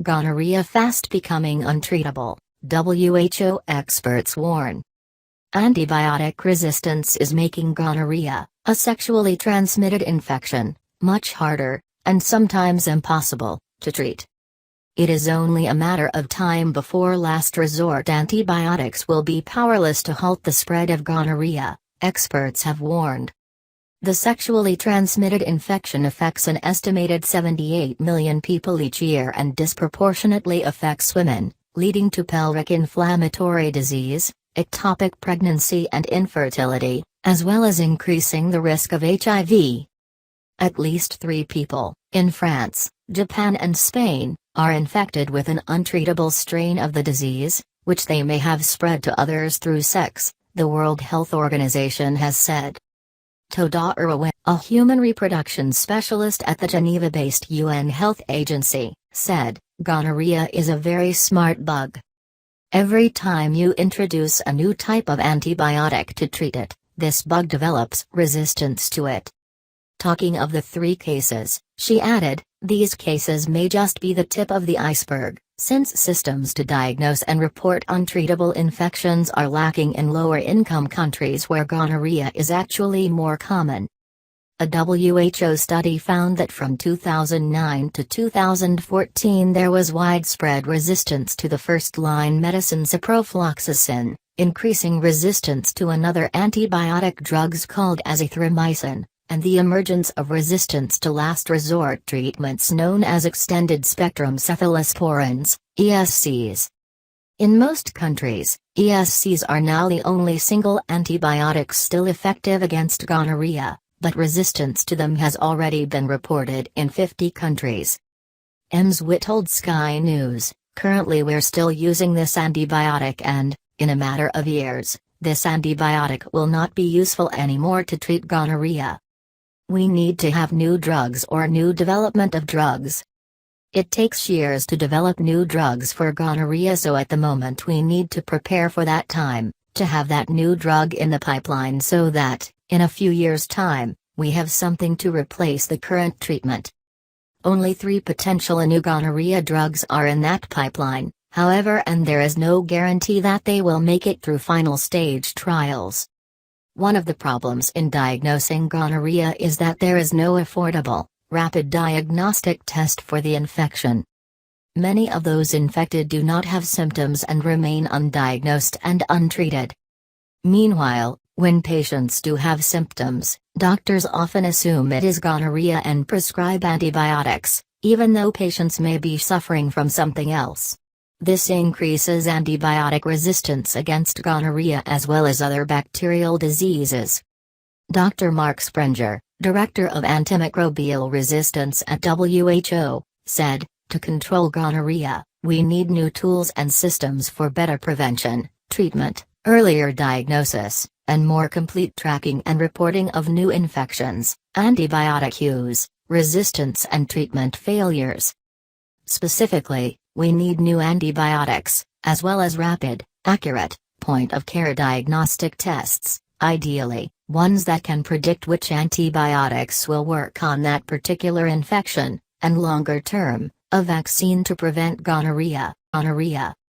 Gonorrhea fast becoming untreatable, WHO experts warn. Antibiotic resistance is making gonorrhea, a sexually transmitted infection, much harder, and sometimes impossible, to treat. It is only a matter of time before last resort antibiotics will be powerless to halt the spread of gonorrhea, experts have warned. The sexually transmitted infection affects an estimated 78 million people each year and disproportionately affects women, leading to pelvic inflammatory disease, ectopic pregnancy and infertility, as well as increasing the risk of HIV. At least 3 people, in France, Japan and Spain, are infected with an untreatable strain of the disease, which they may have spread to others through sex, the World Health Organization has said. Toda Irwa, a human reproduction specialist at the Geneva-based UN Health Agency, said, "Gonorrhea is a very smart bug. Every time you introduce a new type of antibiotic to treat it, this bug develops resistance to it." Talking of the 3 cases, she added, "These cases may just be the tip of the iceberg, since systems to diagnose and report untreatable infections are lacking in lower-income countries where gonorrhea is actually more common." A WHO study found that from 2009 to 2014 there was widespread resistance to the first-line medicine ciprofloxacin, increasing resistance to another antibiotic drugs called azithromycin, and the emergence of resistance to last-resort treatments known as extended-spectrum cephalosporins, ESCs. In most countries, ESCs are now the only single antibiotics still effective against gonorrhea, but resistance to them has already been reported in 50 countries. Emswit told Sky News, "Currently we're still using this antibiotic and, in a matter of years, this antibiotic will not be useful anymore to treat gonorrhea. We need to have new drugs or new development of drugs. It takes years to develop new drugs for gonorrhea, so at the moment we need to prepare for that time, to have that new drug in the pipeline so that, in a few years' time, we have something to replace the current treatment." Only 3 potential new gonorrhea drugs are in that pipeline, however, and there is no guarantee that they will make it through final stage trials. One of the problems in diagnosing gonorrhea is that there is no affordable, rapid diagnostic test for the infection. Many of those infected do not have symptoms and remain undiagnosed and untreated. Meanwhile, when patients do have symptoms, doctors often assume it is gonorrhea and prescribe antibiotics, even though patients may be suffering from something else. This increases antibiotic resistance against gonorrhea as well as other bacterial diseases. Dr. Mark Sprenger, Director of Antimicrobial Resistance at WHO, said, "To control gonorrhea, we need new tools and systems for better prevention, treatment, earlier diagnosis, and more complete tracking and reporting of new infections, antibiotic use, resistance and treatment failures. Specifically, we need new antibiotics, as well as rapid, accurate, point-of-care diagnostic tests, ideally, ones that can predict which antibiotics will work on that particular infection, and longer term, a vaccine to prevent gonorrhea.